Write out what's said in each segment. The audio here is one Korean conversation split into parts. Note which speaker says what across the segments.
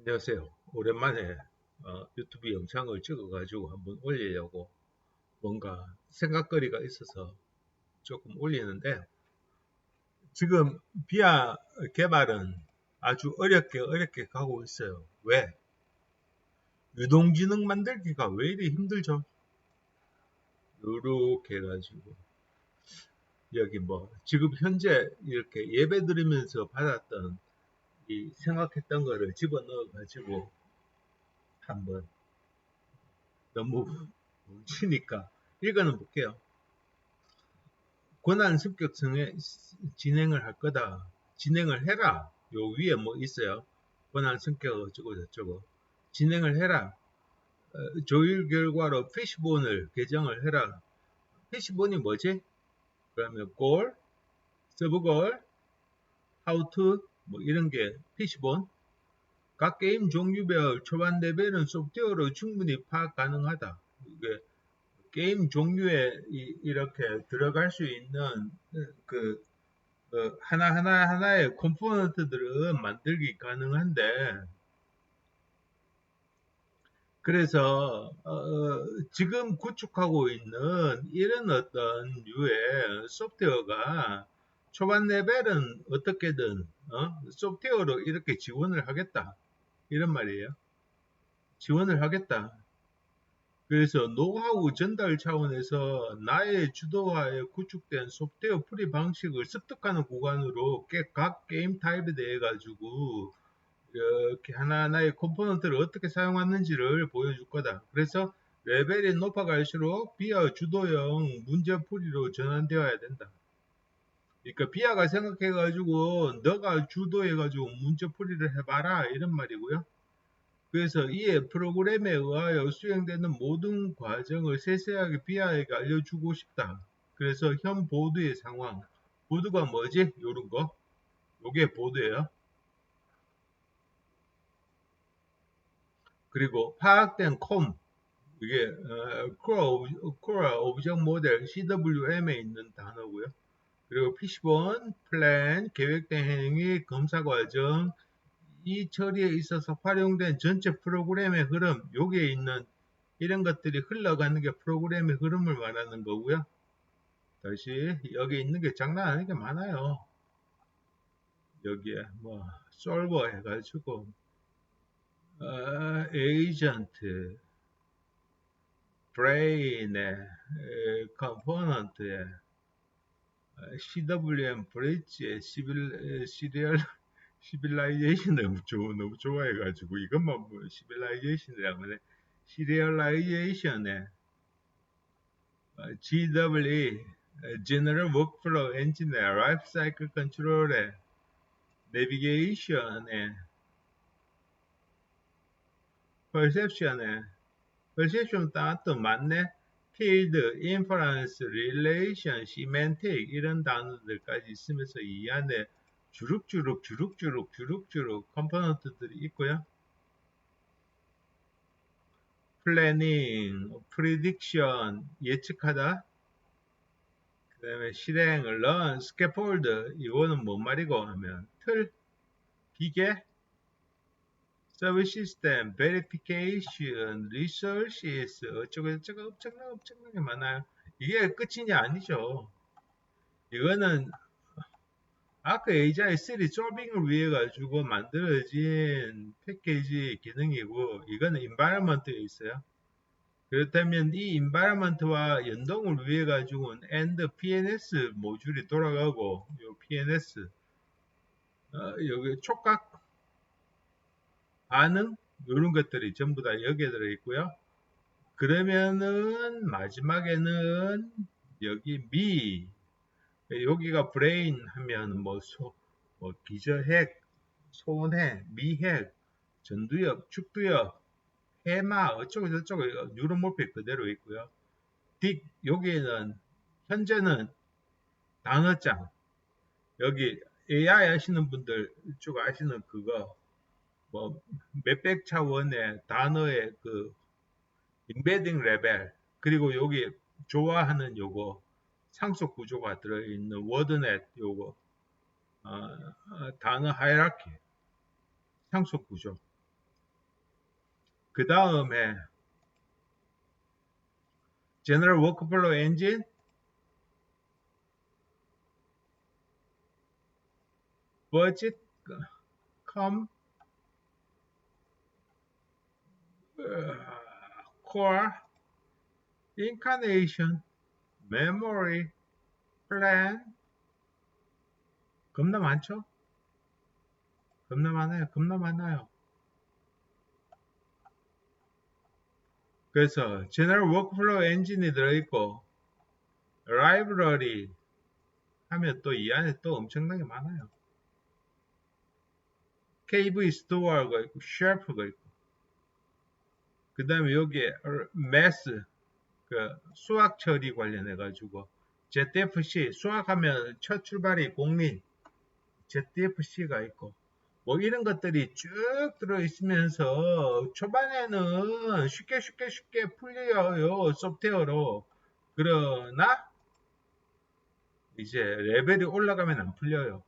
Speaker 1: 안녕하세요. 오랜만에 유튜브 영상을 찍어가지고 한번 올리려고 뭔가 생각거리가 있어서 조금 올리는데, 지금 비아 개발은 아주 어렵게 가고 있어요. 왜? 유동지능 만들기가 왜 이리 힘들죠? 요렇게 해가지고 여기 뭐 지금 현재 이렇게 예배 드리면서 받았던 이 생각했던 거를 집어넣어가지고 한번 너무 뭉치니까 읽어는 볼게요. 권한 습격성에 진행을 할 거다. 진행을 해라. 요 위에 뭐 있어요. 권한 습격 어쩌고 저쩌고. 진행을 해라. 조율 결과로 피시본을 개정을 해라. 피시본이 뭐지? 그러면 goal, 서브 goal, how to 뭐 이런 게 피시본. 각 게임 종류별 초반 레벨은 소프트웨어로 충분히 파악 가능하다. 이게 게임 종류에 이렇게 들어갈 수 있는 그 하나의 컴포넌트들은 만들기 가능한데, 그래서 지금 구축하고 있는 이런 어떤 유의 소프트웨어가 초반 레벨은 어떻게든 소프트웨어로 이렇게 지원을 하겠다, 이런 말이에요. 지원을 하겠다. 그래서 노하우 전달 차원에서 나의 주도하에 구축된 소프트웨어 풀이 방식을 습득하는 구간으로 각 게임 타입에 대해 가지고 이렇게 하나하나의 컴포넌트를 어떻게 사용하는지를 보여줄 거다. 그래서 레벨이 높아갈수록 비아 주도형 문제풀이로 전환되어야 된다. 그러니까 비아가 생각해가지고 너가 주도해가지고 문제풀이를 해봐라, 이런 말이고요. 그래서 이에 프로그램에 의하여 수행되는 모든 과정을 세세하게 비아에게 알려주고 싶다. 그래서 현 보드의 상황. 보드가 뭐지? 요런 거. 요게 보드예요. 그리고 파악된 콤. 이게 Core Object Model CWM에 있는 단어고요. 그리고 피시본, 플랜, 계획된 행위, 검사 과정, 이 처리에 있어서 활용된 전체 프로그램의 흐름, 여기에 있는 이런 것들이 흘러가는 게 프로그램의 흐름을 말하는 거고요. 다시 여기 있는 게 장난 아니게 많아요. 여기에 뭐 솔버 해가지고 에이전트, 브레인에 컴포넌트에 CWM 브릿지에 시빌라이제이션을 너무 좋아해가지고 이것만 보면 시빌라이제이션이라고 하네. 시리얼라이제이션에 GWE General Workflow Engine에 Life Cycle Control에 Navigation에 Perception 단어도 많네. Field, Inference, Relation, Semantic 이런 단어들까지 있으면서 이 안에 주룩주룩 컴포넌트들이 있고요. Planning, Prediction 예측하다. 그 다음에 실행, Run, Scaffold 이거는 뭔 말이고 하면 틀, 기계, 서비스 시스템, 베리피케이션, 리소시스 어쩌고저쩌고 엄청나게 많아요. 이게 끝이냐? 아니죠. 이거는 아크 AJ3 솔빙을 위해 가지고 만들어진 패키지 기능이고, 이거는 environment에 있어요. 그렇다면 이 environment와 연동을 위해 가지고는 end PNS 모듈이 돌아가고, 요 PNS 여기 촉각 반응 이런 것들이 전부 다 여기에 들어 있고요. 그러면은 마지막에는 여기 미, 여기가 브레인 하면 뭐 기저핵, 소원핵, 미핵, 전두엽, 축두엽, 해마 어쩌고 저쩌고 뉴로모픽 그대로 있고요. 딕 여기에는 현재는 단어장, 여기 AI 하시는 분들 쭉 아시는 그거 뭐 몇백 차원의 단어의 그 임베딩 레벨, 그리고 여기 좋아하는 요거 상속 구조가 들어있는 워드넷 요거 단어 하이라키 상속 구조, 그 다음에 General Workflow Engine, Budget, Com, Core, Incarnation, Memory, Plan. 겁나 많죠? 겁나 많아요. 겁나 많아요. 그래서 General Workflow Engine이 들어있고 Library 하면 또 이 안에 또 엄청나게 많아요. KV Store가 있고 Sharp가 있고 그 다음에 여기에 Math 그 수학 처리 관련해 가지고 ZFC 수학하면 첫 출발이 공민 ZFC가 있고 뭐 이런 것들이 쭉 들어있으면서 초반에는 쉽게 풀려요 소프트웨어로. 그러나 이제 레벨이 올라가면 안 풀려요.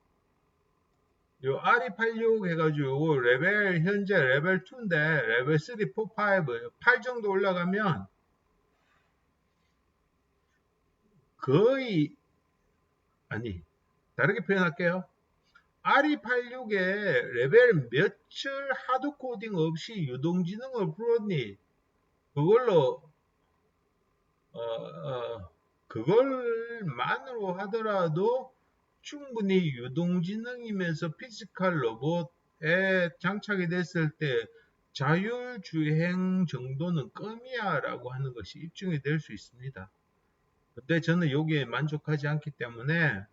Speaker 1: 요 RE86 해가지고 레벨 현재 레벨 2인데 레벨 3, 4, 5, 8 정도 올라가면 거의 아니 다르게 표현할게요. RE86에 레벨 몇을 하드 코딩 없이 유동지능을 풀었니? 그걸로 그걸만으로 하더라도 충분히 유동지능이면서 피지컬 로봇에 장착이 됐을 때 자율주행 정도는 껌이야 라고 하는 것이 입증이 될 수 있습니다. 근데 저는 여기에 만족하지 않기 때문에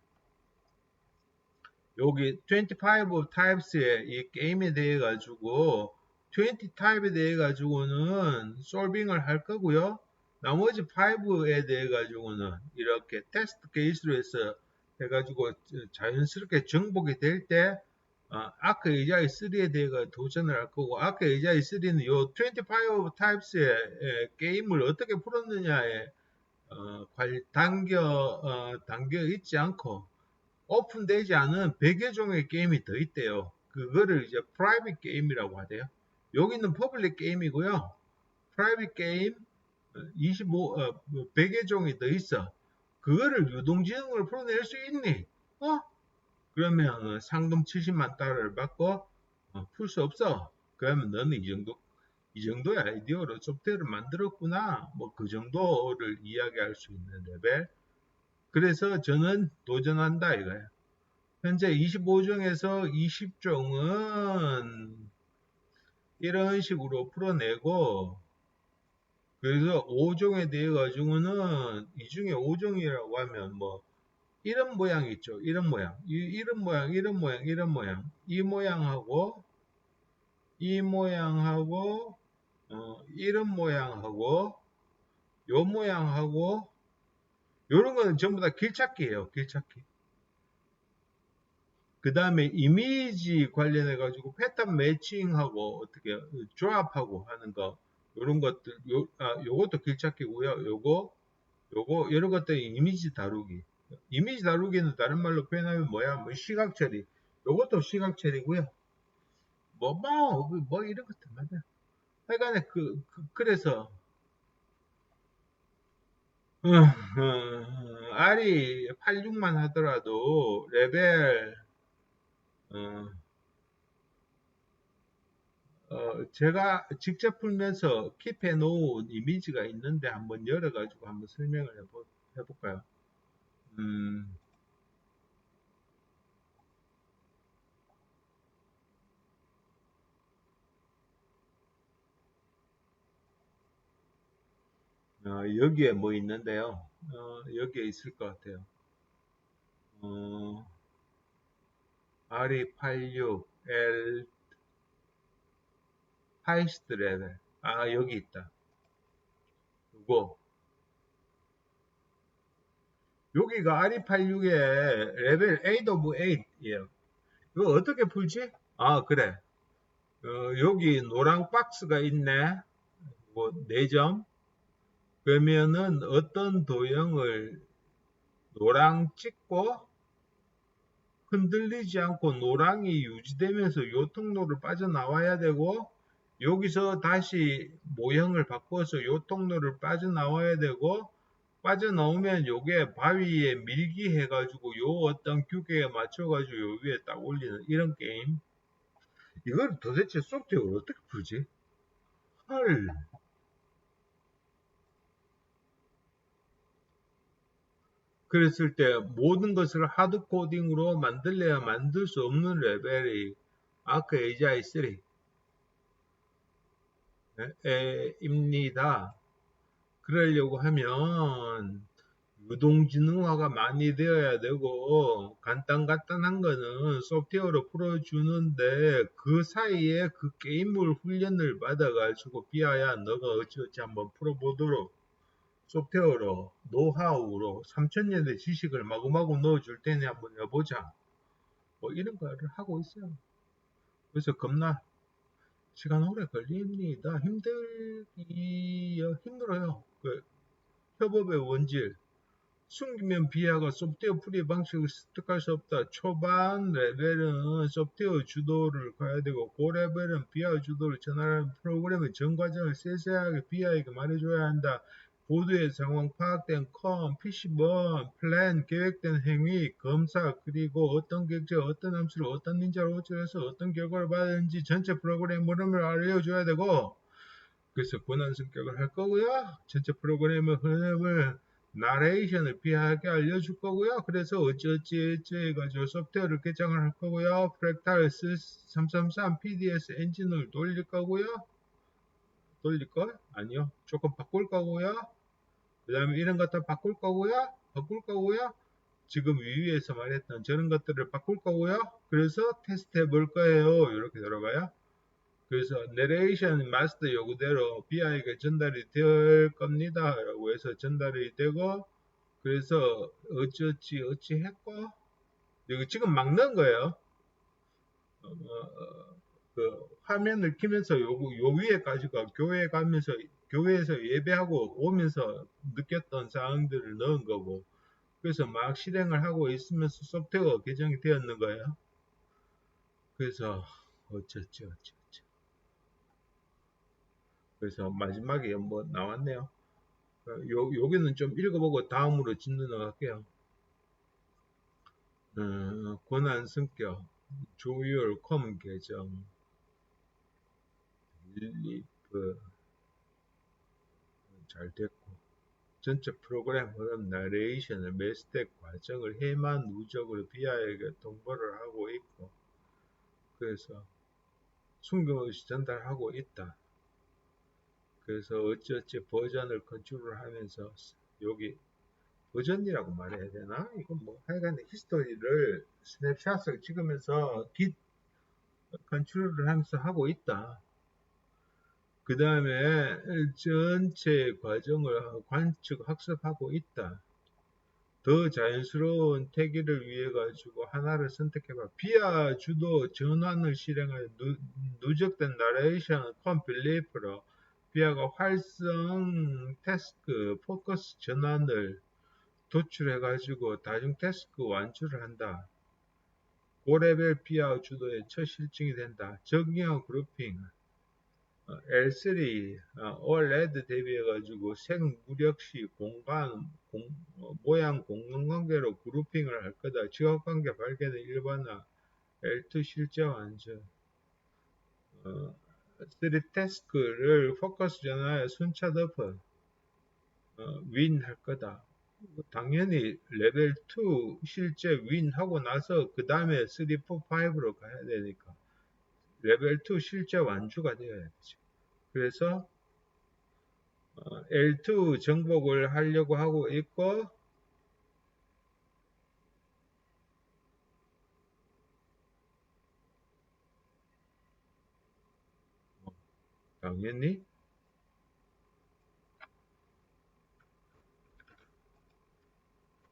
Speaker 1: 여기 25 types의 이 게임에 대해 가지고 20 타입에 대해 가지고는 솔빙을 할 거고요. 나머지 5에 대해 가지고는 이렇게 테스트 케이스로 해서 해가지고 자연스럽게 정복이 될 때 아크 AGI 3에 대해 도전을 할 거고 아크 AGI 3는 요 25 types의 게임을 어떻게 풀었느냐에 담겨 있지 않고 오픈되지 않은 100여 종의 게임이 더 있대요. 그거를 이제 프라이빗 게임이라고 하대요. 여기는 퍼블릭 게임이고요. 프라이빗 게임 100여 종이 더 있어. 그거를 유동지능으로 풀어낼 수 있니? 그러면 상금 70만 달러를 받고 풀 수 없어. 그러면 너는 이 정도의 아이디어로 소프트웨어를 만들었구나. 뭐 그 정도를 이야기할 수 있는 레벨. 그래서 저는 도전한다 이거예요. 현재 25종에서 20종은 이런 식으로 풀어내고 그래서 5종에 대해 가지고는 이 중에 5종이라고 하면 뭐 이런 모양 있죠. 이런 모양. 이런 모양, 이런 모양, 이런 모양. 이 모양하고 이 모양하고 이런 모양하고 요 모양하고 요런 거는 전부 다 길찾기예요. 길찾기. 그 다음에 이미지 관련해 가지고 패턴 매칭하고 어떻게 조합하고 하는 거 요런 것들 요것도 길찾기고요. 요거 이런 것들이 이미지 다루기. 이미지 다루기는 다른 말로 표현하면 뭐야? 뭐 시각 처리. 요것도 시각 처리고요. 뭐 이런 것들 맞아. 하여간에 그래서 R이 86만 하더라도 레벨 제가 직접 풀면서 킵해 놓은 이미지가 있는데 한번 열어가지고 한번 설명을 해볼까요? 여기에 뭐 있는데요. 여기에 있을 것 같아요. RE86 L 하이스트 레벨. 여기 있다. 이거 여기가 RE86의 레벨 8 of 8이에요. 이거 어떻게 풀지? 그래. 여기 노랑 박스가 있네. 뭐 4점. 그러면은 어떤 도형을 노랑 찍고 흔들리지 않고 노랑이 유지되면서 요 통로를 빠져나와야 되고 여기서 다시 모형을 바꿔서 요 통로를 빠져나와야 되고, 빠져나오면 요게 바위에 밀기 해가지고 요 어떤 규격에 맞춰가지고 요 위에 딱 올리는 이런 게임. 이걸 도대체 소프트웨어로 어떻게 풀지? 헐. 그랬을 때 모든 것을 하드 코딩으로 만들래야 만들 수 없는 레벨이 아크 AGI 3입니다. 그러려고 하면 유동지능화가 많이 되어야 되고 간단한 거는 소프트웨어로 풀어주는데 그 사이에 그 게임을 훈련을 받아가지고 비아야 너가 어찌어찌 한번 풀어보도록 소프트웨어로 노하우로 3000년의 지식을 마구마구 넣어줄 테니 한번 해보자. 뭐 이런 거를 하고 있어요. 그래서 겁나 시간 오래 걸립니다. 힘들어요. 그 협업의 원질. 숨기면 비하가 소프트웨어 풀이 방식을 습득할 수 없다. 초반 레벨은 소프트웨어 주도를 가야 되고, 고레벨은 비하 주도를 전환하는 프로그램의 전 과정을 세세하게 비하에게 말해줘야 한다. 보드의 상황 파악된 PC번, 플랜, 계획된 행위, 검사, 그리고 어떤 객체, 어떤 함수를 어떤 닌자로 호출해서 어떤 결과를 받았는지 전체 프로그램 흐름을 알려줘야 되고, 그래서 권한 성격을 할 거고요. 전체 프로그램의 흐름을 나레이션을 비하하게 알려줄 거고요. 그래서 어찌어찌 해가지고 소프트웨어를 개장을 할 거고요. 프랙탈 333 PDS 엔진을 돌릴 거고요. 돌릴걸? 아니요. 조금 바꿀 거고요. 그 다음에 이런 것들 바꿀 거고요. 바꿀 거고요. 지금 위에서 말했던 저런 것들을 바꿀 거고요. 그래서 테스트 해볼 거예요. 이렇게 들어가요. 그래서 내레이션 마스터 요구대로 BI가 전달이 될 겁니다. 라고 해서 전달이 되고, 그래서 어찌 했고, 이거 지금 막 넣은 거예요. 그 화면을 키면서 요 위에까지가 교회 가면서, 교회에서 예배하고 오면서 느꼈던 사항들을 넣은 거고, 그래서 막 실행을 하고 있으면서 소프트웨어 개정이 되었는 거예요. 그래서 어쩌지. 그래서 마지막에 뭐 나왔네요. 여기는 좀 읽어보고 다음으로 진행할게요. 권한 성격, 조율, 컴 계정, 릴리프 잘 됐고, 전체 프로그램 흐름 나레이션을 매 스텝 과정을 해만 누적으로 비하에게 통보를 하고 있고, 그래서 숨김없이 전달하고 있다. 그래서 어찌어찌 버전을 컨트롤 하면서 여기 버전이라고 말해야 되나? 이건 뭐 하여간 히스토리를 스냅샷을 찍으면서 git 컨트롤을 하면서 하고 있다. 그 다음에 전체 과정을 관측 학습하고 있다. 더 자연스러운 태기를 위해 가지고 하나를 선택해봐. 비아 주도 전환을 실행하여 누적된 나레이션 컴필리프로 비아가 활성 태스크 포커스 전환을 도출해 가지고 다중 태스크 완주를 한다. 고레벨 비아 주도의 첫 실증이 된다. 정의형 그룹핑 L3 OLED 대비해가지고 색무력시 공간 모양 공간관계로 그룹핑을 할 거다. 지각관계 발견의 일반화 L2 실제 완전 3 태스크를 포커스 전화에 순차 덮어 윈 할 거다. 당연히 레벨 2 실제 윈 하고 나서 그 다음에 3, 4, 5로 가야 되니까 레벨 2 실제 완주가 되어야 되죠. 그래서 L2 정복을 하려고 하고 있고, 당연히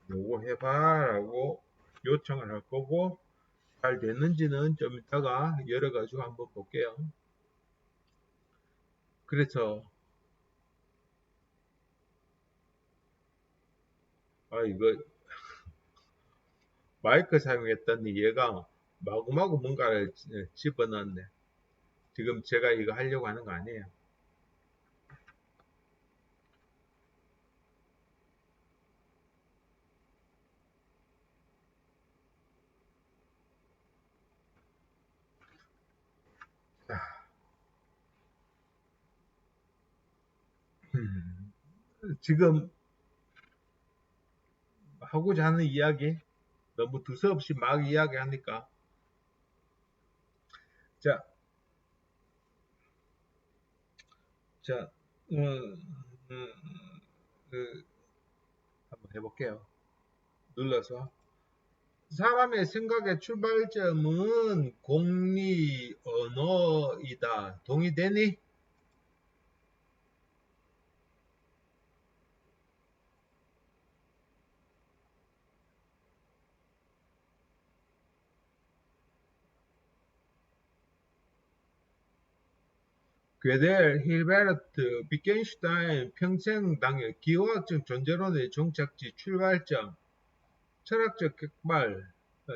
Speaker 1: 요거 해봐라고 요청을 할 거고, 잘 됐는지는 좀 이따가 열어가지고 한번 볼게요. 그래서 이거 마이크 사용했더니 얘가 마구마구 뭔가를 집어넣네. 지금 제가 이거 하려고 하는 거 아니에요. 지금 하고자 하는 이야기 너무 두서없이 막 이야기하니까 자, 자, 음, 그, 한번 해볼게요. 눌러서 사람의 생각의 출발점은 공리 언어이다. 동의되니? 괴델, 힐베르트, 비켄슈타인 평생당의 기호학적 존재론의 종착지 출발점, 철학적 격발,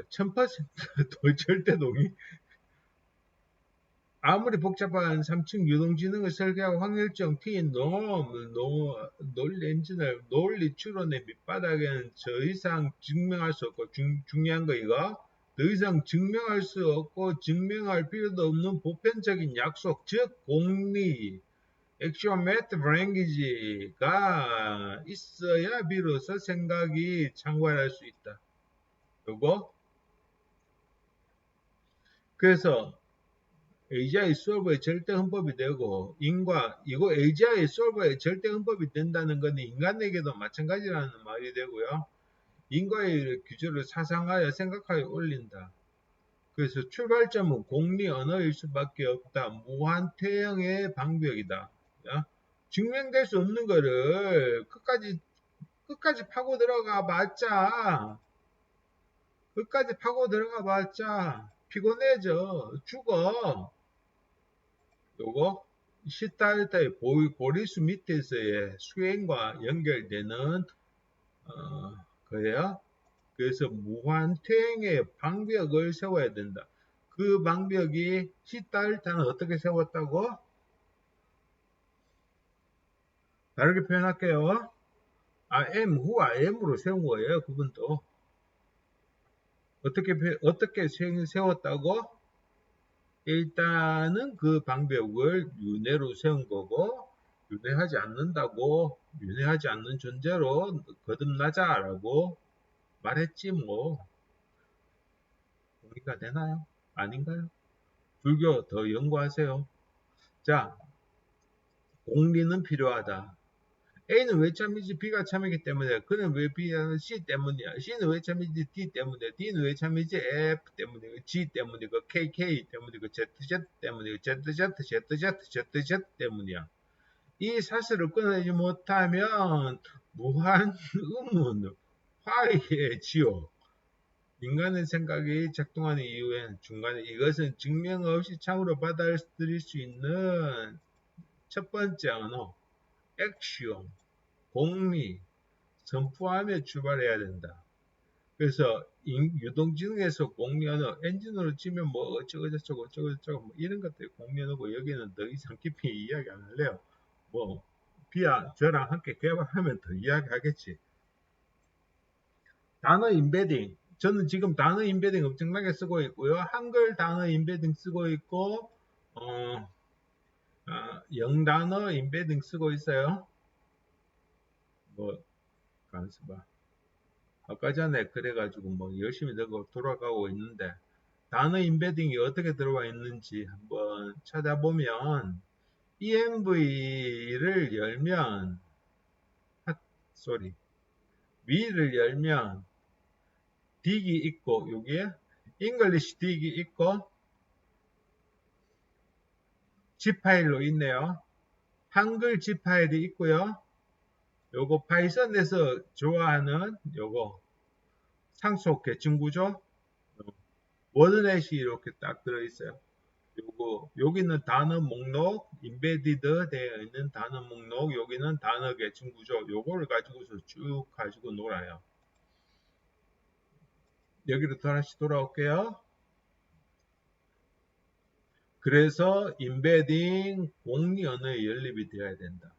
Speaker 1: 1000% 절대 동의. 아무리 복잡한 3층 유동지능을 설계하고 확률적 T 논리 엔진을 논리 추론의 밑바닥에는 더 이상 증명할 수 없고 중요한 거 이거 더 이상 증명할 수 없고 증명할 필요도 없는 보편적인 약속 즉 공리 액시오메트릭 랭귀지가 있어야 비로소 생각이 창발할 수 있다. 요거 그래서 AGI 솔버의 절대 헌법이 되고 이거 AGI 솔버의 절대 헌법이 된다는 것은 인간에게도 마찬가지라는 말이 되고요. 인과의 규제를 사상하여 생각하여 올린다. 그래서 출발점은 공리 언어일 수밖에 없다. 무한태형의 방벽이다. 증명될 수 없는 거를 끝까지 파고 들어가 봤자 피곤해져 죽어. 요거 시타르타의 보리수 밑에서의 수행과 연결되는 거예요. 그래서 무한퇴행의 방벽을 세워야 된다. 그 방벽이 시타르타는 어떻게 세웠다고? 다르게 표현할게요. M, who I am으로 세운 거예요. 그분도 어떻게 세웠다고? 일단은 그 방벽을 윤회로 세운 거고 윤회하지 않는 존재로 거듭나자라고 말했지 뭐. 동의가 되나요? 아닌가요? 불교 더 연구하세요. 자, 공리는 필요하다. A는 왜 참이지? B가 참이기 때문에. 그는 왜 B는 C 때문이야? C는 왜 참이지? D 때문에. D는 왜 참이지? F 때문이고, G 때문이고, KK 때문이고, ZZ 때문이고, ZZ 때문이야. 이 사슬을 끊어내지 못하면 무한 의문, 화의 지옥. 인간의 생각이 작동하는 이유엔 중간에 이것은 증명 없이 참으로 받아들일 수 있는 첫 번째 언어, 액시옴, 공리, 선포하며 출발해야 된다. 그래서 유동지능에서 공리 언어, 엔진으로 치면 뭐 어쩌고저쩌고 뭐 이런 것들이 공리 언어고 여기는 더 이상 깊이 이야기 안 할래요. 뭐 비야 저랑 함께 개발하면 더 이야기하겠지. 단어 인베딩. 저는 지금 단어 인베딩 엄청나게 쓰고 있고요. 한글 단어 인베딩 쓰고 있고, 영단어 인베딩 쓰고 있어요. 뭐, 가만있어 봐. 아까 전에 그래가지고 뭐 열심히 돌아가고 있는데, 단어 인베딩이 어떻게 들어와 있는지 한번 찾아보면, env를 열면, 쏘리, 위를 열면, 딕이 있고, 여기에 English 딕이 있고, zip 파일로 있네요. 한글 zip 파일이 있고요. 요거 파이썬에서 좋아하는 요거 상속 계층 구조 워드넷이 이렇게 딱 들어있어요. 요거 여기는 단어 목록 인베디드 되어 있는 단어 목록 여기는 단어 계층 구조 요거를 가지고서 쭉 가지고 놀아요. 여기로 다시 돌아올게요. 그래서 embedding 공리 언어에 연립이 되어야 된다.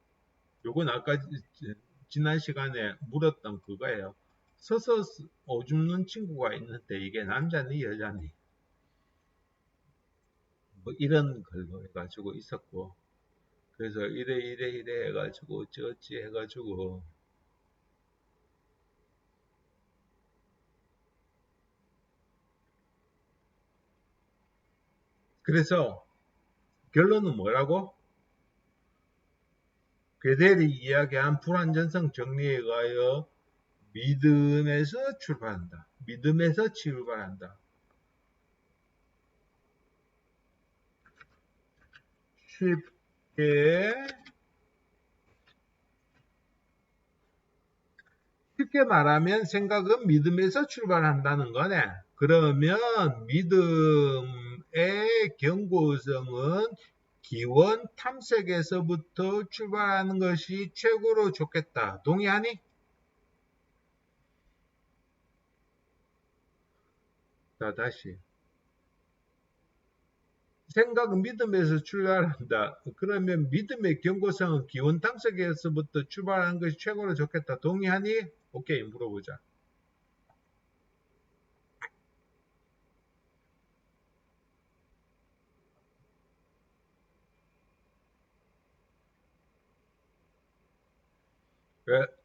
Speaker 1: 요건 아까 지난 시간에 물었던 그거예요. 서서 오줌는 친구가 있는데 이게 남자니 여자니 뭐 이런 걸로 해가지고 있었고, 그래서 이래 해가지고 어찌 해가지고, 그래서 결론은 뭐라고? 괴델이 이야기한 불완전성 정리에 의하여 믿음에서 출발한다. 믿음에서 출발한다. 쉽게 말하면 생각은 믿음에서 출발한다는 거네. 그러면 믿음의 경고성은 기원 탐색에서부터 출발하는 것이 최고로 좋겠다. 동의하니? 자, 다시. 생각은 믿음에서 출발한다. 그러면 믿음의 경고성은 기원 탐색에서부터 출발하는 것이 최고로 좋겠다. 동의하니? 오케이, 물어보자.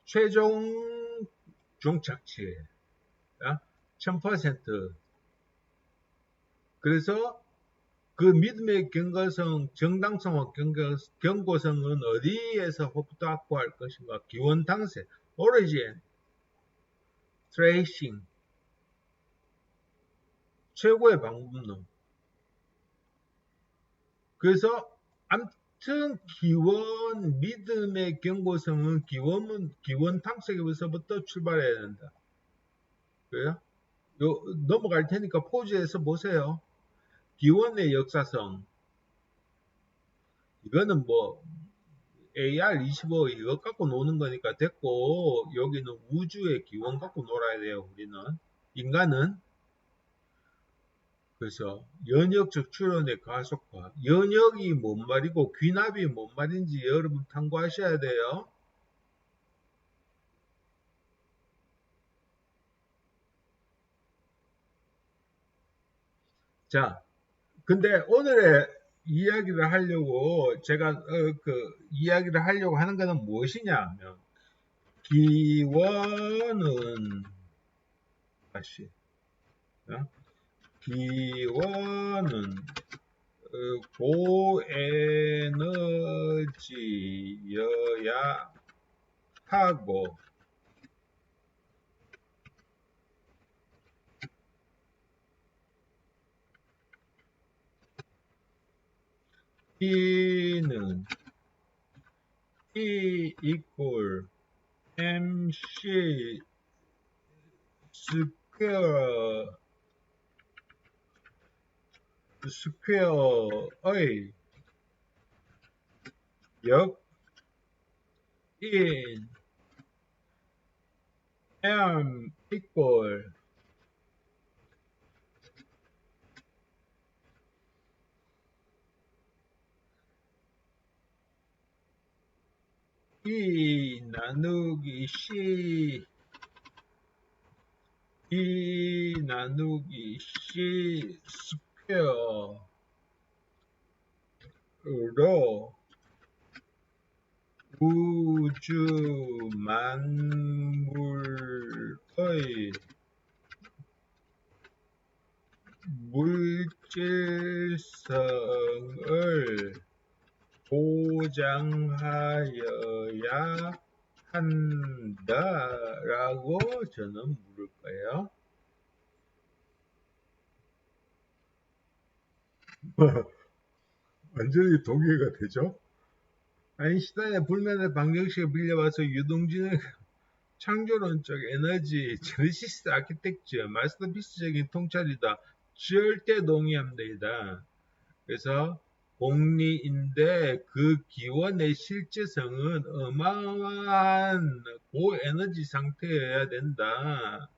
Speaker 1: 최종 종착치 1000%. 그래서 그 믿음의 경고성, 정당성과 경고성은 어디에서 확보할 것인가? 기원 탐색, origin, tracing, 최고의 방법론. 그래서 암튼 기원 믿음의 경고성은 기원 탐색에서부터 출발해야 된다. 그래요? 넘어갈 테니까 포즈에서 보세요. 기원의 역사성. 이거는 뭐 AR25 이것 갖고 노는 거니까 됐고, 여기는 우주의 기원 갖고 놀아야 돼요. 우리는 인간은. 그래서 연역적 출현의 가속화. 연역이 뭔 말이고 귀납이 뭔 말인지 여러분 탐구하셔야 돼요. 자, 근데 오늘의 이야기를 하려고 제가 이야기를 하려고 하는 것은 무엇이냐면, 기원은 다시 기원은 고에너지여야 하고, E는 E equal MC 스퀘어의 역인 M equal E 나누기 C E 나누기 C 스퀘어로 우주 만물의 물질성을 보장하여야 한다라고 저는 물을 거예요. 완전히 동의가 되죠? 아인슈타인의 불면의 방정식을 빌려와서 유동진의 창조론적 에너지, 제네시스 아키텍처, 마스터피스적인 통찰이다. 절대 동의합니다. 그래서 공리인데 그 기원의 실제성은 어마어마한 고에너지 상태여야 된다.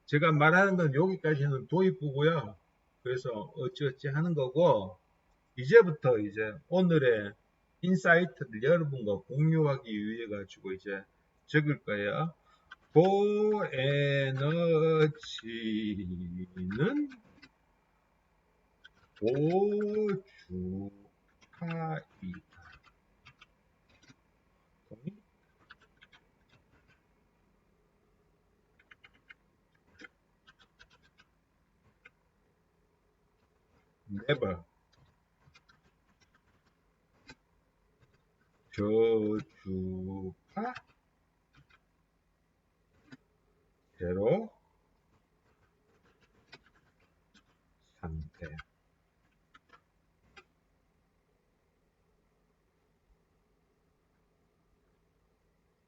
Speaker 1: 제가 말하는 건 여기까지는 도입부고요. 그래서 어찌어찌 하는 거고, 이제부터 이제 오늘의 인사이트를 여러분과 공유하기 위해 가지고 이제 적을 거예요. 고에너지는 고주파이다. 동의? never. 저주파 제로 상태.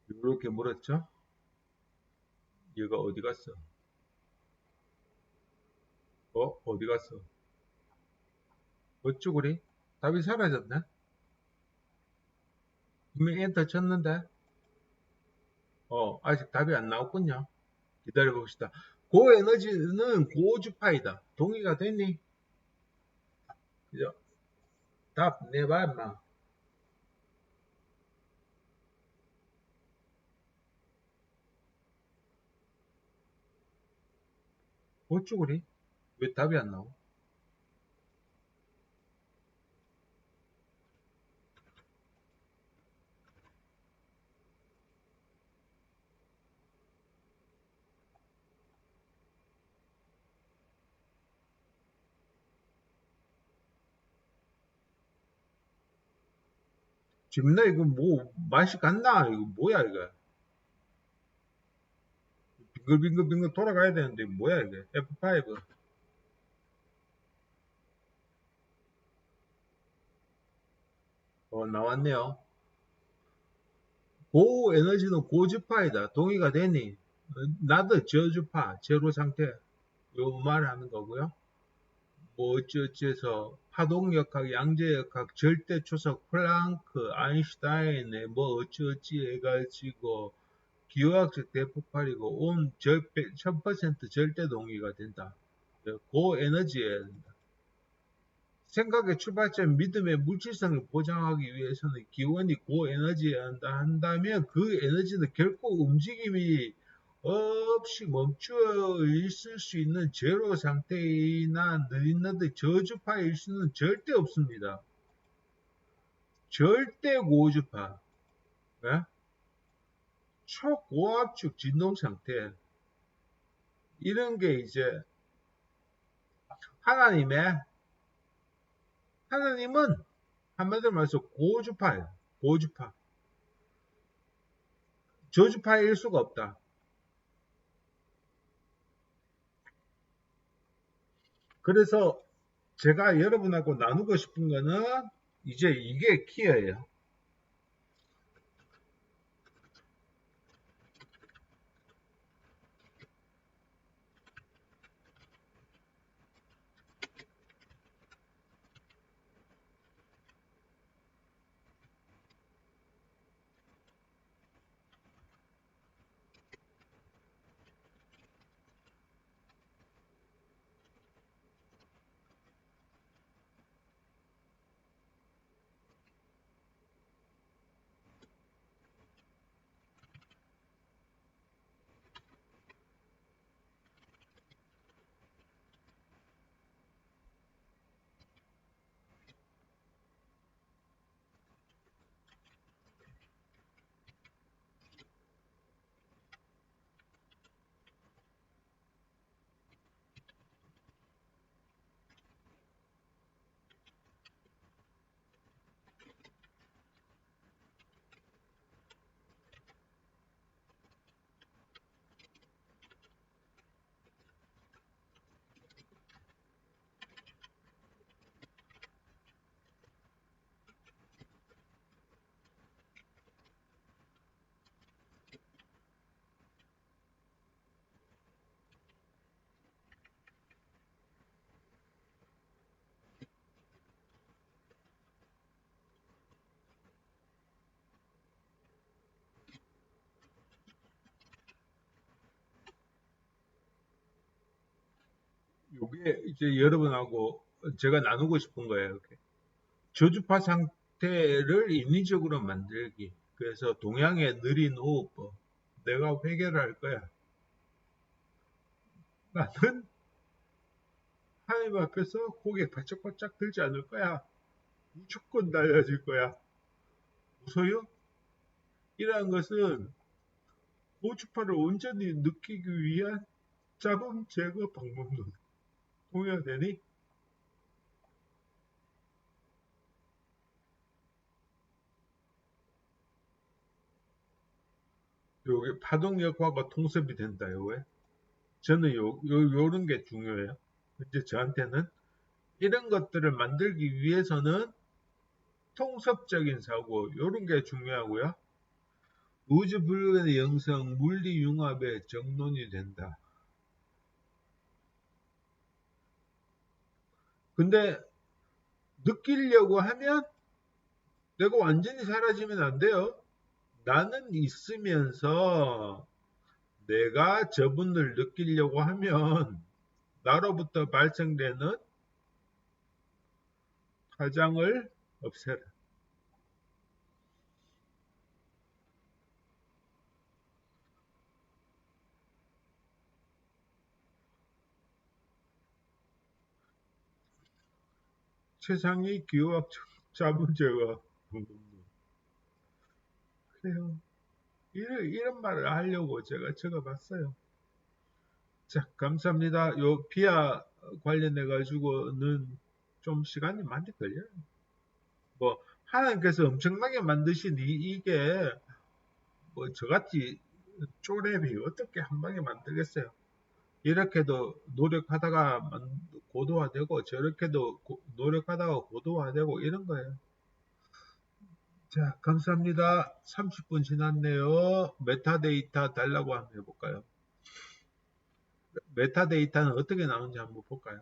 Speaker 1: 이렇게 물었죠? 얘가 어디 갔어? 어디 갔어? 어쭈구리? 답이 사라졌네? 분명히 엔터 쳤는데? 아직 답이 안 나왔군요. 기다려 봅시다. 고에너지는 고주파이다. 동의가 됐니? 그죠? 답 내봐, 임마. 어쭈구리? 왜 답이 안 나와? 지민아, 이거 뭐, 맛이 갔나? 이거 뭐야, 이거? 빙글빙글빙글 돌아가야 되는데, 뭐야, 이게? F5. 나왔네요. 고에너지는 고주파이다. 동의가 되니? 나도 저주파, 제로 상태. 요 말을 하는 거고요. 뭐 어찌어찌해서 파동역학, 양자역학, 절대초석, 플랑크, 아인슈타인의 뭐 어찌어찌 해가지고 기하학적 대폭발이고 온 1000% 절대 동의가 된다. 고에너지에 생각의 출발점 믿음의 물질성을 보장하기 위해서는 기원이 고에너지여야 한다 한다면 그 에너지는 결코 움직임이 없이 멈추어 있을 수 있는 제로 상태이나 느릿느릿 저주파일 수는 절대 없습니다. 절대 고주파, 예? 초고압축 진동 상태, 이런 게 이제 하나님의 하나님은 한마디로 말해서 고주파예요. 고주파. 저주파일 수가 없다. 그래서 제가 여러분하고 나누고 싶은 거는 이제 이게 키예요. 이게 이제 여러분하고 제가 나누고 싶은 거예요. 이렇게. 저주파 상태를 인위적으로 만들기. 그래서 동양의 느린 호흡법. 내가 해결할 거야. 나는 하나님 앞에서 고개 바짝바짝 들지 않을 거야. 무조건 달라질 거야. 웃어요? 이러한 것은 고주파를 온전히 느끼기 위한 자본 제거 방법론. 동의되니? 요게 파동력화가 통섭이 된다요. 왜? 저는 요런 게 중요해요. 이제 저한테는 이런 것들을 만들기 위해서는 통섭적인 사고, 요런 게 중요하고요. 우주 불변의 영성, 물리 융합의 정론이 된다. 근데 느끼려고 하면 내가 완전히 사라지면 안 돼요. 나는 있으면서 내가 저분을 느끼려고 하면 나로부터 발생되는 파장을 없애라. 최상의 기호학적 자문제가 그래요. 이런 말을 하려고 제가 적어봤어요. 자, 감사합니다. 요 비하 관련해 가지고는 좀 시간이 많이 걸려요. 뭐 하나님께서 엄청나게 만드신 이게 뭐 저같이 쪼렙이 어떻게 한 방에 만들겠어요? 이렇게도 노력하다가 고도화되고 저렇게도 노력하다가 고도화되고 이런 거예요. 자, 감사합니다. 30분 지났네요. 메타데이터 달라고 한번 해볼까요? 메타데이터는 어떻게 나오는지 한번 볼까요?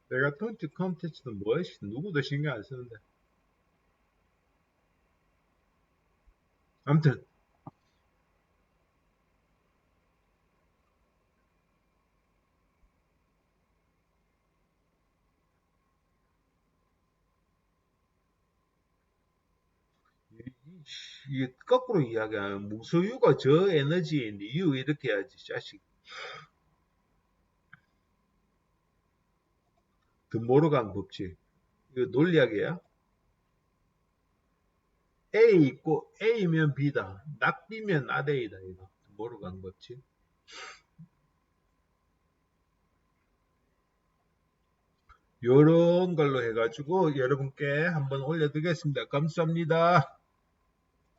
Speaker 1: 내가 톤트 컨텐츠도 뭐지? 누구도 신경 안 쓰는데. 아무튼 이게 거꾸로 이야기하면 무소유가 저 에너지인 이유 이렇게 해야지 자식. 드모르간 법칙. 이거 논리학이야. A 있고 A면 B다. not B면 not A다 이거. 드모르간 법칙. 요런 걸로 해가지고 여러분께 한번 올려드리겠습니다. 감사합니다.